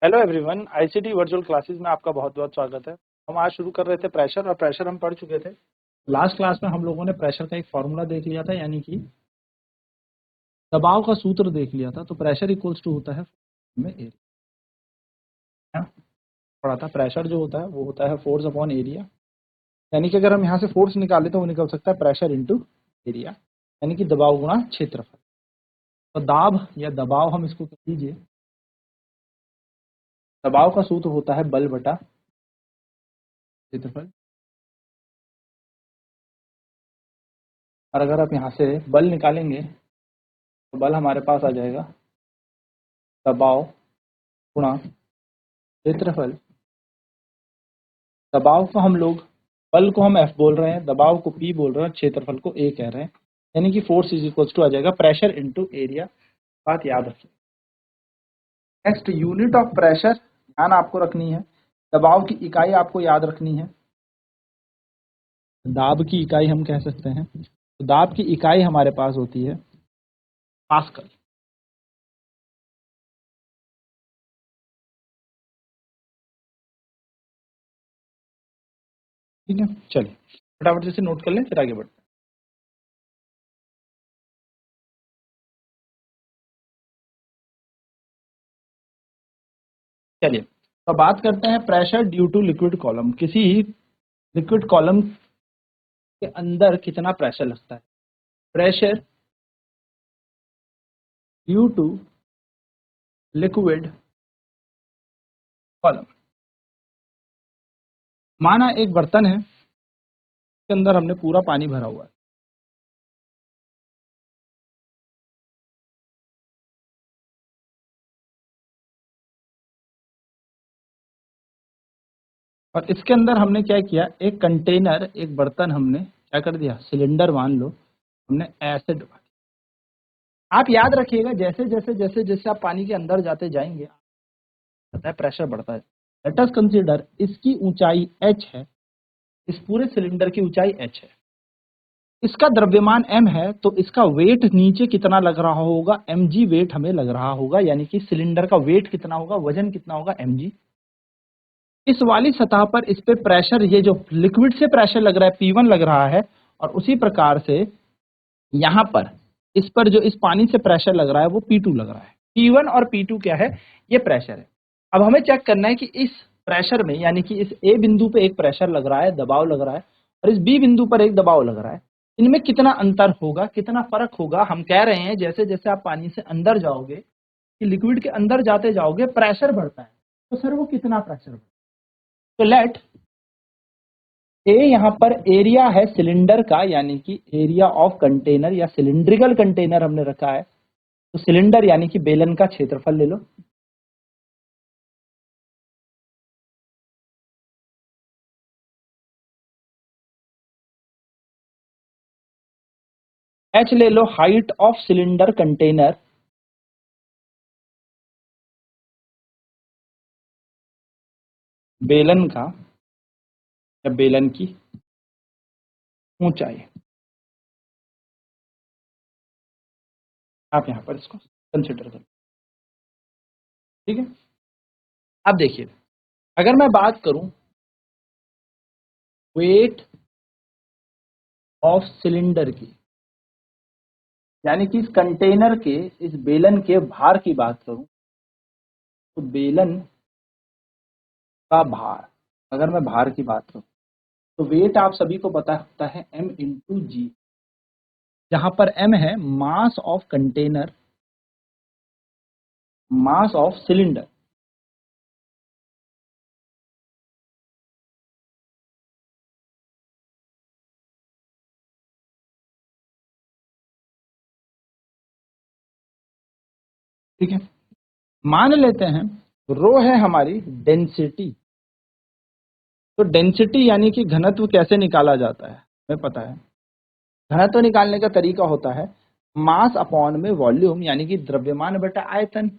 Hello everyone, ICT virtual classes में आपका बहुत बहुत स्वागत है। हम आज शुरू कर रहे थे प्रेशर, और प्रेशर हम पढ़ चुके थे। लास्ट क्लास में हम लोगों ने प्रेशर का एक फॉर्मूला देख लिया था, यानी कि दबाव का सूत्र देख लिया था। तो प्रेशर इक्वल्स टू होता है में एरिया। पढ़ा था प्रेशर जो होता है वो होता है फोर्स अपॉन एरिया, यानी कि अगर हम यहाँ से फोर्स निकाले तो वो निकल सकता है प्रेशर इंटू एरिया, यानी कि दबाव गुणा क्षेत्रफल। तो दाब या दबाव हम इसको कह लीजिए, दबाव का सूत्र होता है बल बटा क्षेत्रफल। और अगर आप यहाँ से बल निकालेंगे तो बल हमारे पास आ जाएगा दबाव गुणा क्षेत्रफल। दबाव को हम लोग, बल को हम F बोल रहे हैं, दबाव को P बोल रहे हैं, क्षेत्रफल को A कह रहे हैं, यानी कि फोर्स इज इक्वल्स टू आ जाएगा प्रेशर इनटू एरिया। बात याद रखिए। नेक्स्ट, यूनिट ऑफ प्रेशर ध्यान आपको रखनी है। दबाव की इकाई आपको याद रखनी है। दाब की इकाई हम कह सकते हैं, तो दाब की इकाई हमारे पास होती है पास्कल। ठीक है, चलिए फटाफट से नोट कर लें, फिर आगे बढ़ते हैं। चलिए तो बात करते हैं pressure due to liquid column. किसी लिक्विड कॉलम के अंदर कितना प्रेशर लगता है। Pressure due to liquid column. माना एक बर्तन है, इसके अंदर हमने पूरा पानी भरा हुआ है, और इसके अंदर हमने क्या किया, एक कंटेनर, एक बर्तन हमने क्या कर दिया, सिलेंडर मान लो, हमने एसिड डाल दिया। आप याद रखिएगा, जैसे जैसे जैसे जैसे आप पानी के अंदर जाते जाएंगे पता है प्रेशर बढ़ता है। लेट अस कंसीडर इसकी ऊंचाई h है, इस पूरे सिलेंडर की ऊंचाई h है, इसका द्रव्यमान m है, तो इसका वेट नीचे कितना लग रहा होगा, mg वेट हमें लग रहा होगा, यानी कि सिलेंडर का वेट कितना होगा, वजन कितना होगा, mg। इस वाली सतह पर इस पे प्रेशर, ये जो लिक्विड से प्रेशर लग रहा है P1 लग रहा है, और उसी प्रकार से यहाँ पर इस पर जो इस पानी से प्रेशर लग रहा है वो P2 लग रहा है। P1 और P2 क्या है, ये प्रेशर है। अब हमें चेक करना है कि इस प्रेशर में, यानी कि इस A बिंदु पे एक प्रेशर लग रहा है, दबाव लग रहा है, और इस B बिंदु पर एक दबाव लग रहा है, इनमें कितना अंतर होगा, कितना फर्क होगा। हम कह रहे हैं जैसे जैसे आप पानी से अंदर जाओगे, कि लिक्विड के अंदर जाते जाओगे प्रेशर बढ़ता है, तो सर वो कितना प्रेशर बढ़ता है। तो लेट ए यहाँ पर एरिया है सिलेंडर का, यानी कि एरिया ऑफ कंटेनर या सिलिंड्रिकल कंटेनर हमने रखा है, तो सिलेंडर यानी कि बेलन का क्षेत्रफल ले लो। एच ले लो, हाइट ऑफ सिलेंडर कंटेनर, बेलन का या बेलन की ऊंचाई। आप यहां पर इसको कंसिडर करो, ठीक है। अब देखिए, अगर मैं बात करूं वेट ऑफ सिलेंडर की, यानी कि इस कंटेनर के, इस बेलन के भार की बात करूं, तो बेलन का भार, अगर मैं भार की बात करूं तो वेट आप सभी को पता होता है m इंटू जी, जहां पर m है mass of container, mass of cylinder. ठीक है, मान लेते हैं रो है हमारी डेंसिटी। तो डेंसिटी यानी कि घनत्व कैसे निकाला जाता है हमें पता है। घनत्व निकालने का तरीका होता है मास अपॉन में वॉल्यूम, यानी कि द्रव्यमान बटा आयतन।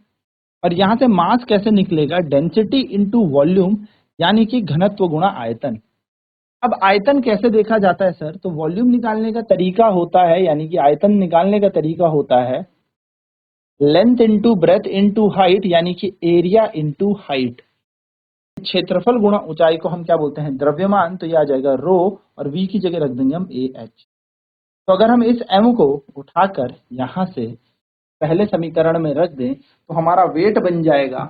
और यहां से मास कैसे निकलेगा, डेंसिटी इंटू वॉल्यूम, यानी कि घनत्व गुणा आयतन। अब आयतन कैसे देखा जाता है सर, तो वॉल्यूम निकालने का तरीका होता है, यानी कि आयतन निकालने का तरीका होता है length into breadth into height, यानी कि एरिया इंटू हाइट। क्षेत्रफल गुणा ऊंचाई को हम क्या बोलते हैं? द्रव्यमान। तो ये आ जाएगा रो, और v की जगह रख देंगे हम ए एच। तो अगर हम इस m को उठाकर यहां से पहले समीकरण में रख दें तो हमारा वेट बन जाएगा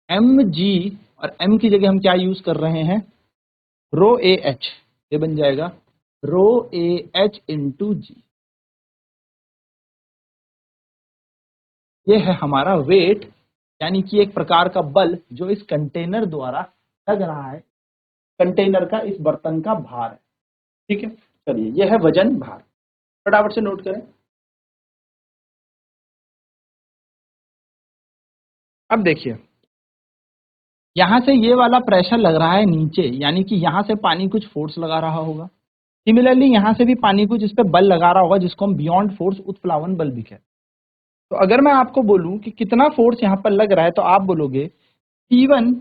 mg, और m की जगह हम क्या यूज कर रहे हैं? रो ए एच। ये बन जाएगा रो ए एच इंटू जी। ये है हमारा वेट, यानी कि एक प्रकार का बल जो इस कंटेनर द्वारा लग रहा है। कंटेनर का, इस बर्तन का भार है। ठीक है, चलिए, यह है वजन भार। फटाफट से नोट करें। अब देखिए, यहां से ये वाला प्रेशर लग रहा है नीचे, यानी कि यहां से पानी कुछ फोर्स लगा रहा होगा। सिमिलरली यहां से भी पानी कुछ इस पे बल लगा रहा होगा, जिसको हम बियॉन्ड फोर्स, उत्प्लावन बल भी कहते हैं। तो अगर मैं आपको बोलूं कि कितना फोर्स यहां पर लग रहा है, तो आप बोलोगे P1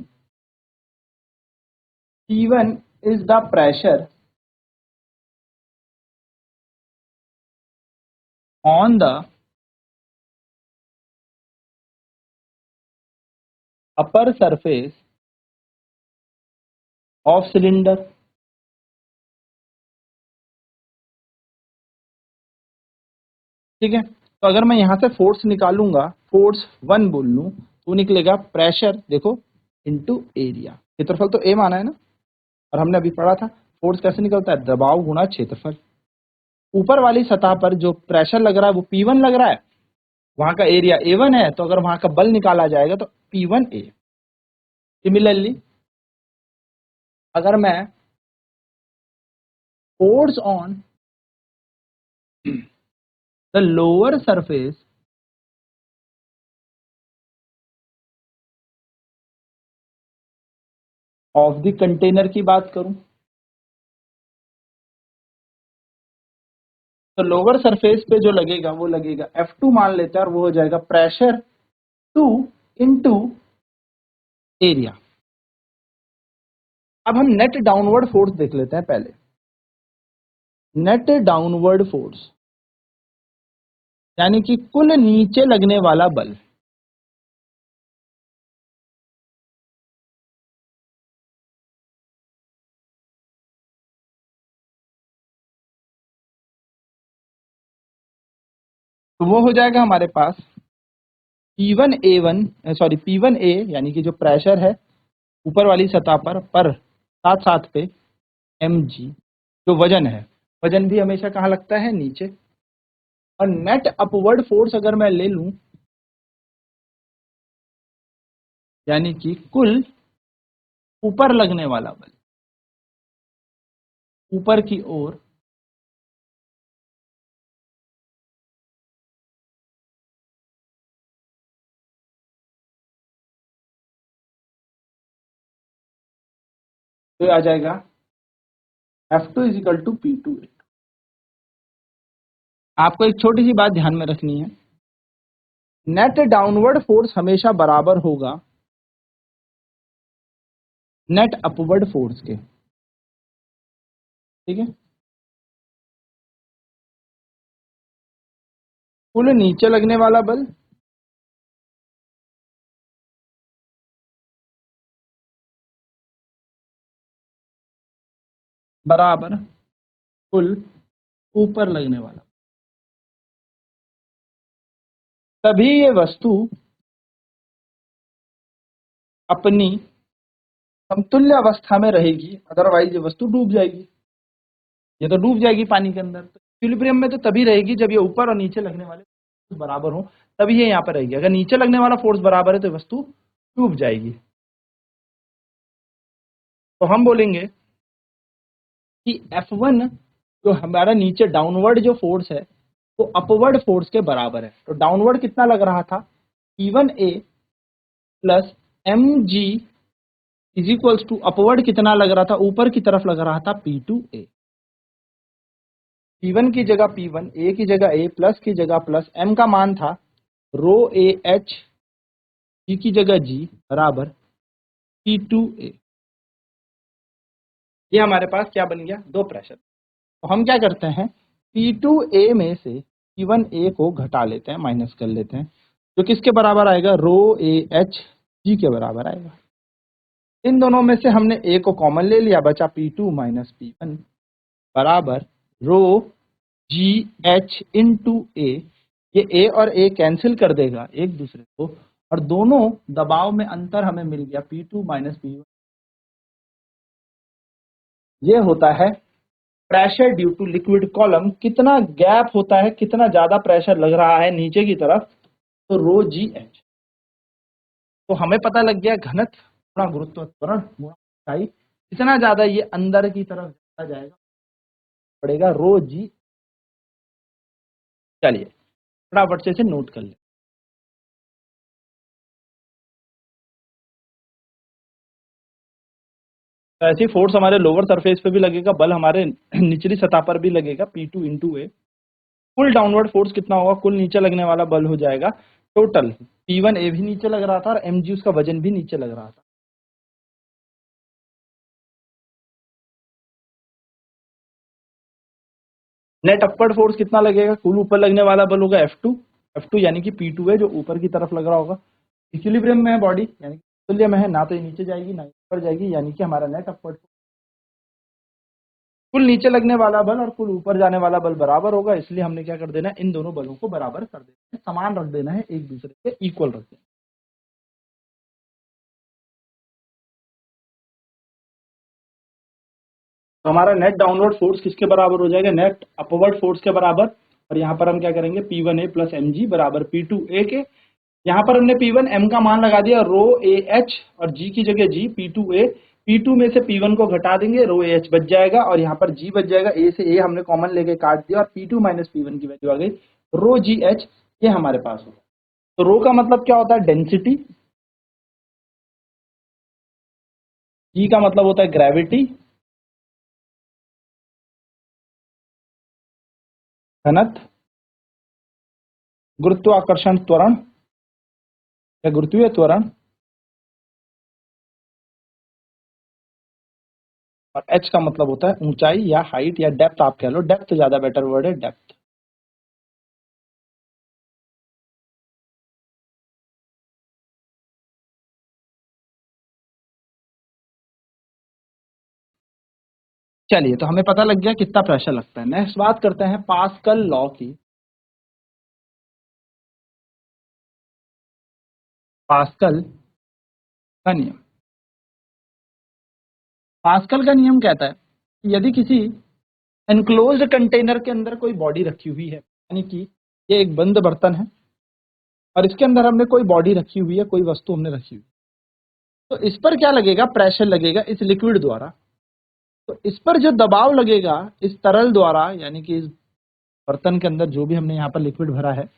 is the pressure on the upper surface of cylinder. ठीक है, तो अगर मैं यहां से फोर्स निकालूंगा, फोर्स 1 बोल लूं, तो निकलेगा प्रेशर, देखो, इनटू एरिया। क्षेत्रफल तो ए माना है ना, और हमने अभी पढ़ा था फोर्स कैसे निकलता है? दबाव गुणा क्षेत्रफल। ऊपर वाली सतह पर जो प्रेशर लग रहा है वो P1 लग रहा है, वहां का एरिया A1 है, तो अगर वहां का बल निकाला जाएगा तो P1A। सिमिलरली अगर मैं force on the lower surface of the container की बात करूं, तो लोअर सरफेस पे जो लगेगा वो लगेगा F2 मान लेते हैं, और वो हो जाएगा प्रेशर 2 इंटू एरिया। अब हम नेट डाउनवर्ड फोर्स देख लेते हैं पहले। नेट डाउनवर्ड फोर्स यानी कि कुल नीचे लगने वाला बल। तो वो हो जाएगा हमारे पास P1A यानी कि जो प्रेशर है ऊपर वाली सतह पर साथ साथ पे mg, जो वजन है, वजन भी हमेशा कहाँ लगता है? नीचे। और नेट अपवर्ड फोर्स अगर मैं ले लूं, यानी कि कुल ऊपर लगने वाला बल, ऊपर की ओर, तो आ जाएगा F2 is equal to P2A। आपको एक छोटी सी बात ध्यान में रखनी है, नेट डाउनवर्ड फोर्स हमेशा बराबर होगा नेट अपवर्ड फोर्स के। ठीक है, कुल नीचे लगने वाला बल बराबर कुल ऊपर लगने वाला। तभी ये वस्तु अपनी समतुल्य अवस्था में रहेगी, अदरवाइज ये वस्तु डूब जाएगी। ये तो डूब जाएगी पानी के अंदर। तो इक्विलिब्रियम में तो तभी रहेगी जब ये ऊपर और नीचे लगने वाले फोर्स बराबर हो, तभी ये यहाँ पर रहेगी। अगर नीचे लगने वाला फोर्स बराबर है तो वस्तु डूब जाएगी। तो हम बोलेंगे कि F1 जो हमारा नीचे डाउनवर्ड जो फोर्स है वो अपवर्ड फोर्स के बराबर है। तो डाउनवर्ड कितना लग रहा था? P1A plus mg is equals to upward कितना लग रहा था? ऊपर की तरफ लग रहा था P2A। P1 की जगह P1, A की जगह A, प्लस की जगह प्लस, m का मान था रो ए एच, G की जगह G बराबर P2A। ये हमारे पास क्या बन गया? दो प्रेशर। तो हम क्या करते हैं, P2A में से P1A को घटा लेते हैं, माइनस कर लेते हैं, जो किसके बराबर आएगा, रो ए एच जी के बराबर आएगा। इन दोनों में से हमने ए को कॉमन ले लिया, बचा P2 माइनस P1 बराबर रो जी एच इंटू ए। ये ए और ए कैंसिल कर देगा एक दूसरे को, और दोनों दबाव में अंतर हमें मिल गया P2 माइनस P1। ये होता है pressure due to liquid column. कितना गैप होता है, कितना ज्यादा प्रेशर लग रहा है नीचे की तरफ, तो रो जी एच। तो हमें पता लग गया घनत्व गुणा गुरुत्व त्वरण गुणा ऊंचाई, कितना ज्यादा ये अंदर की तरफ जाता जाएगा, पड़ेगा रो जी। चलिए फटाफट से इसे नोट कर ले। तो ऐसी फोर्स हमारे लोअर सरफेस पे भी लगेगा, बल हमारे निचली सतह पर भी लगेगा, P2 इंटू ए। कुल डाउनवर्ड फोर्स कितना होगा, कुल नीचे लगने वाला बल हो जाएगा टोटल। P1A भी नीचे लग रहा था और mg उसका वजन भी नीचे लग रहा था। नेट अपवर्ड फोर्स कितना लगेगा, कुल ऊपर लगने वाला बल होगा F2 यानी कि P2 है जो ऊपर की तरफ लग रहा होगा। इक्विलिब्रियम में है बॉडी, यानी तुल्य में है, ना तो ये नीचे जाएगी ना ऊपर जाएगी, यानी कि हमारा नेट अपवर्ड कुल नीचे लगने वाला बल और कुल ऊपर जाने वाला बल बराबर होगा। इसलिए हमने क्या कर देना है, इन दोनों बलों को बराबर कर देना है, समान रख देना है, एक दूसरे के इक्वल रख देना है। तो हमारा नेट डाउनवर्ड फोर्स किसके बराबर हो जाएगा, नेट अपवर्ड फोर्स के बराबर। और यहाँ पर हम क्या करेंगे, P1A प्लस mg बराबर P2A के। यहाँ पर हमने P1 m का मान लगा दिया, रो ए एच और g की जगह g, P2A। P2 में से P1 को घटा देंगे, रो ए एच बच जाएगा और यहाँ पर g बच जाएगा, a से a हमने कॉमन लेके काट दिया और P2 माइनस P1 की वैल्यू आ गई रो जी एच। ये हमारे पास होगा। तो रो का मतलब क्या होता है, डेंसिटी। जी का मतलब होता है ग्रेविटी, घनत्व, गुरुत्वाकर्षण त्वरण या गुरुत्वीय त्वरण, और एच का मतलब होता है ऊंचाई या हाइट या डेप्थ, आप कह लो, डेप्थ ज्यादा बेटर वर्ड है, डेप्थ। चलिए, तो हमें पता लग गया कितना प्रेशर लगता है। नेक्स्ट बात करते हैं पास्कल लॉ की। पास्कल का नियम। पास्कल का नियम कहता है कि यदि किसी एनक्लोज्ड कंटेनर के अंदर कोई बॉडी रखी हुई है, यानी कि ये एक बंद बर्तन है और इसके अंदर हमने कोई बॉडी रखी हुई है, कोई वस्तु हमने रखी हुई, तो इस पर क्या लगेगा, प्रेशर लगेगा इस लिक्विड द्वारा। तो इस पर जो दबाव लगेगा इस तरल द्वारा, यानी कि इस बर्तन के अंदर जो भी हमने यहाँ पर लिक्विड भरा है,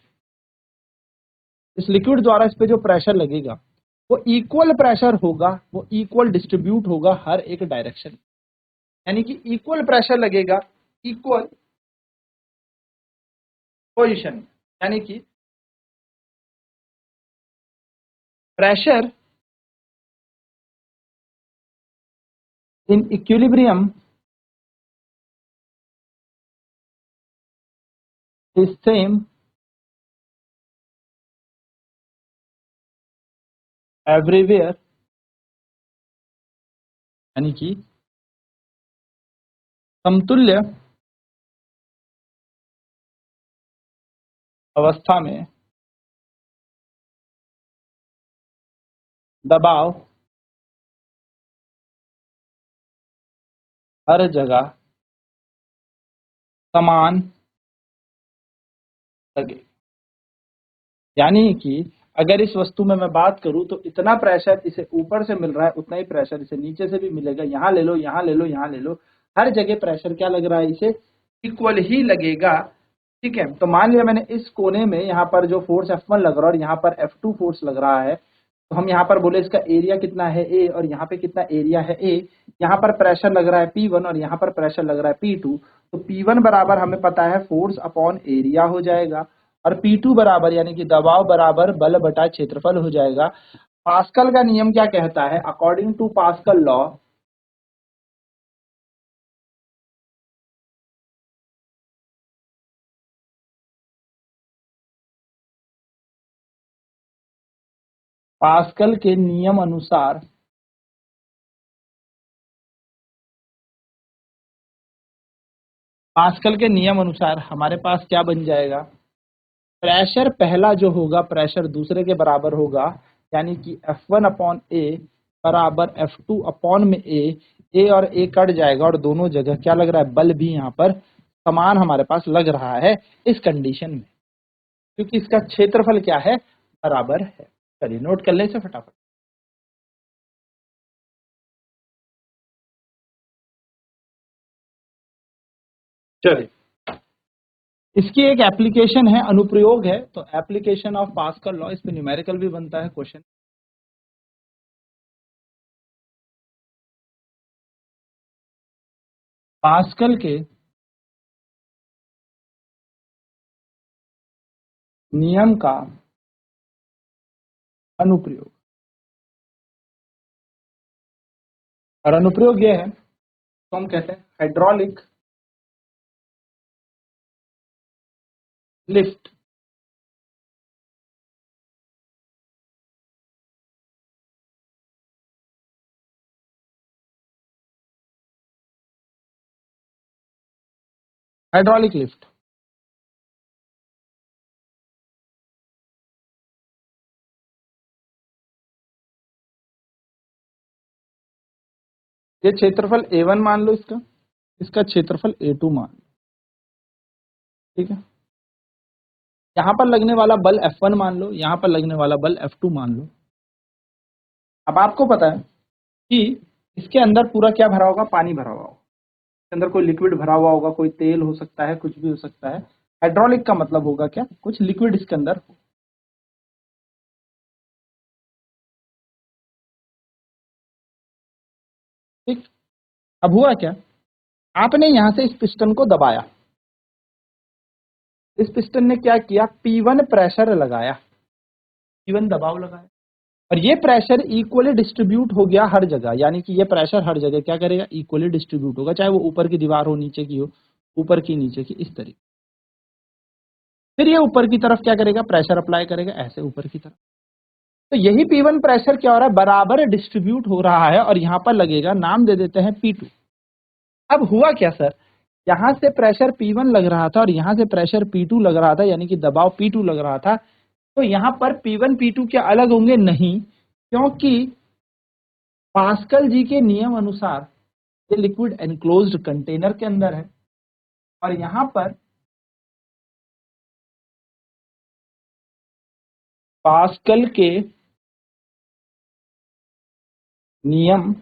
इस लिक्विड द्वारा इस पे जो प्रेशर लगेगा वो इक्वल प्रेशर होगा, वो इक्वल डिस्ट्रीब्यूट होगा हर एक डायरेक्शन, यानी कि इक्वल प्रेशर लगेगा इक्वल पोजीशन। यानी कि pressure in equilibrium is same everywhere, यानी कि समतुल्य अवस्था में दबाव हर जगह समान लगे। यानी कि अगर इस वस्तु में मैं बात करूं तो इतना प्रेशर इसे ऊपर से मिल रहा है, उतना ही प्रेशर इसे नीचे से भी मिलेगा। यहाँ ले लो, यहाँ ले लो, यहाँ ले लो, हर जगह प्रेशर क्या लग रहा है, इसे इक्वल ही लगेगा। ठीक है, तो मान लिया मैंने इस कोने में यहाँ पर जो फोर्स F1 लग रहा है और यहाँ पर F2 फोर्स लग रहा है, तो हम यहाँ पर बोले इसका एरिया कितना है A और यहाँ पे कितना एरिया है A। यहाँ पर प्रेशर लग रहा है P1 और यहाँ पर प्रेशर लग रहा है P2। तो P1 बराबर हमें पता है फोर्स अपॉन एरिया हो जाएगा और P2 बराबर यानी कि दबाव बराबर बल बटा क्षेत्रफल हो जाएगा। पास्कल का नियम क्या कहता है, according to Pascal law, Pascal के नियम अनुसार हमारे पास क्या बन जाएगा, प्रेशर पहला जो होगा प्रेशर दूसरे के बराबर होगा, यानी कि F1 अपॉन ए बराबर F2 अपॉन में ए और ए कट जाएगा और दोनों जगह क्या लग रहा है, बल भी यहाँ पर समान हमारे पास लग रहा है इस कंडीशन में, क्योंकि इसका क्षेत्रफल क्या है, बराबर है। चलिए नोट कर ले इसे फटाफट। चलिए, इसकी एक एप्लीकेशन है, अनुप्रयोग है, तो एप्लीकेशन ऑफ पास्कल लॉ, इस पे न्यूमेरिकल भी बनता है क्वेश्चन। पास्कल के नियम का अनुप्रयोग, और अनुप्रयोग ये है तो हम कहते हैं हाइड्रोलिक लिफ्ट। हाइड्रोलिक लिफ्ट ये क्षेत्रफल A1 मान लो, इसका क्षेत्रफल A2 मान लो, ठीक है। यहाँ पर लगने वाला बल F1 मान लो, यहाँ पर लगने वाला बल F2 मान लो। अब आपको पता है कि इसके अंदर पूरा क्या भरा होगा, पानी भरा हुआ होगा, इसके अंदर कोई लिक्विड भरा हुआ होगा, कोई तेल हो सकता है, कुछ भी हो सकता है। हाइड्रोलिक का मतलब होगा क्या, कुछ लिक्विड इसके अंदर हो, ठीक। अब हुआ क्या, आपने यहां से इस पिस्टन को दबाया, इस पिस्टन ने क्या किया, P1 प्रेशर लगाया, P1 दबाव लगाया, और ये प्रेशर इक्वली डिस्ट्रीब्यूट हो गया हर जगह, यानी कि ये प्रेशर हर जगह क्या करेगा, इक्वली डिस्ट्रीब्यूट होगा, चाहे वो ऊपर की दीवार हो, नीचे की हो, ऊपर की नीचे की, इस तरीके। फिर ये ऊपर की तरफ क्या करेगा, प्रेशर अप्लाई करेगा, ऐसे ऊपर की तरफ। तो यही P1 प्रेशर क्या हो रहा है, बराबर डिस्ट्रीब्यूट हो रहा है, और यहां पर लगेगा, नाम दे देते हैं P2। अब हुआ क्या सर, यहां से प्रेशर P1 लग रहा था और यहां से प्रेशर P2 लग रहा था, यानी कि दबाव P2 लग रहा था, तो यहां पर P1 P2 क्या अलग होंगे, नहीं, क्योंकि पास्कल जी के नियम अनुसार ये लिक्विड एनक्लोज्ड कंटेनर के अंदर है, और यहां पर पास्कल के नियम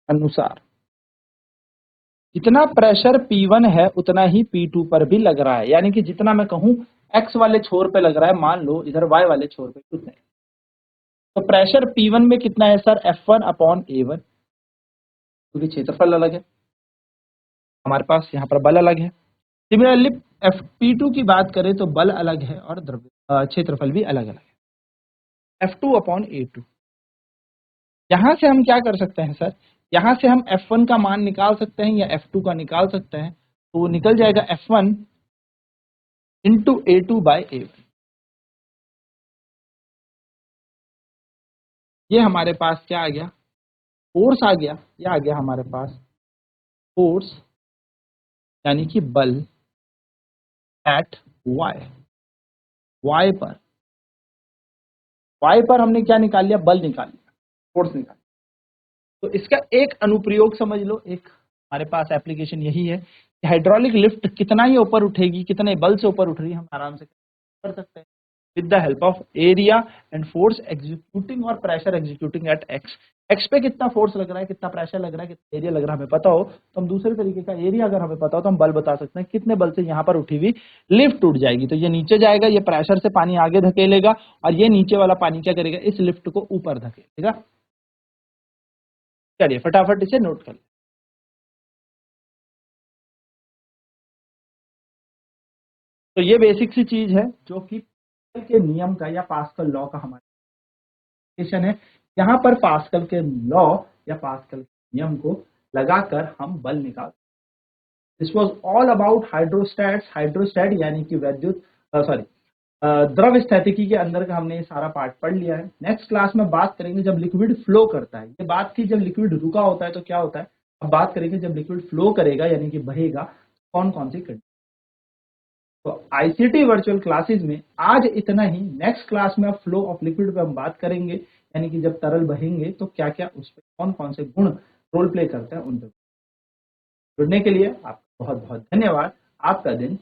अनुसार जितना प्रेशर P1 है उतना ही P2 पर भी लग रहा है, यानी कि जितना मैं कहूं X वाले छोर पे लग रहा है, मान लो इधर Y वाले छोर पे कितना है, तो प्रेशर P1 में कितना है सर, F1 अपॉन A1, क्योंकि क्षेत्रफल अलग है हमारे पास, यहाँ पर बल अलग है। सिमिलरली P2 की बात करें तो बल अलग है और क्षेत्रफल भी अलग अलग है, F2 अपॉन A2। यहां से हम क्या कर सकते हैं सर, यहां से हम F1 का मान निकाल सकते हैं या F2 का निकाल सकते हैं, तो वो निकल जाएगा F1 into A2 by A1। ये हमारे पास क्या आ गया, फोर्स आ गया, ये आ गया हमारे पास फोर्स, यानी कि बल एट वाई, वाई पर, वाई पर हमने क्या निकाल लिया, बल निकाल लिया, फोर्स निकाल लिया। तो इसका एक अनुप्रयोग समझ लो, एक हमारे पास एप्लीकेशन यही है कि हाइड्रोलिक लिफ्ट कितना ही ऊपर उठेगी, कितने बल से ऊपर उठ रही है, हम आराम से कर सकते हैं with the help of area and force executing और pressure executing at X. X पे कितना फोर्स लग रहा है, कितना प्रेशर लग रहा है, कितना एरिया लग रहा है, हमें पता हो तो हम दूसरे तरीके का, एरिया अगर हमें पता हो तो हम बल बता सकते हैं, कितने बल से यहाँ पर उठी हुई लिफ्ट टूट जाएगी। तो ये नीचे जाएगा, ये प्रेशर से पानी आगे धकेलेगा, और ये नीचे वाला पानी क्या करेगा, इस लिफ्ट को ऊपर धकेलेगा। चलिए फटाफट इसे नोट कर लें। तो ये बेसिक सी चीज है जो कि के नियम का या पास्कल लॉ का हमारा क्वेश्चन है। यहाँ पर पास्कल के लॉ या पास्कल के नियम को लगाकर हम बल निकाल। दिस वाज ऑल अबाउट हाइड्रोस्टैट्स, हाइड्रोस्टैट यानी कि विद्युत, सॉरी, द्रव स्थैतिकी के अंदर का हमने ये सारा पार्ट पढ़ लिया है। नेक्स्ट क्लास में बात करेंगे जब लिक्विड फ्लो करता है। ये बात थी जब लिक्विड रुका होता है तो क्या होता है। अब बात करेंगे जब लिक्विड फ्लो करेगा यानी कि बहेगा, कौन कौन सी कंडीशन। तो आईसीटी वर्चुअल क्लासेस में आज इतना ही। नेक्स्ट क्लास में अब फ्लो ऑफ लिक्विड पे हम बात करेंगे, यानी कि जब तरल बहेंगे तो क्या क्या उस पर कौन कौन से गुण रोल प्ले करते हैं उन पर। जुड़ने के लिए आपका बहुत बहुत धन्यवाद। आपका दिन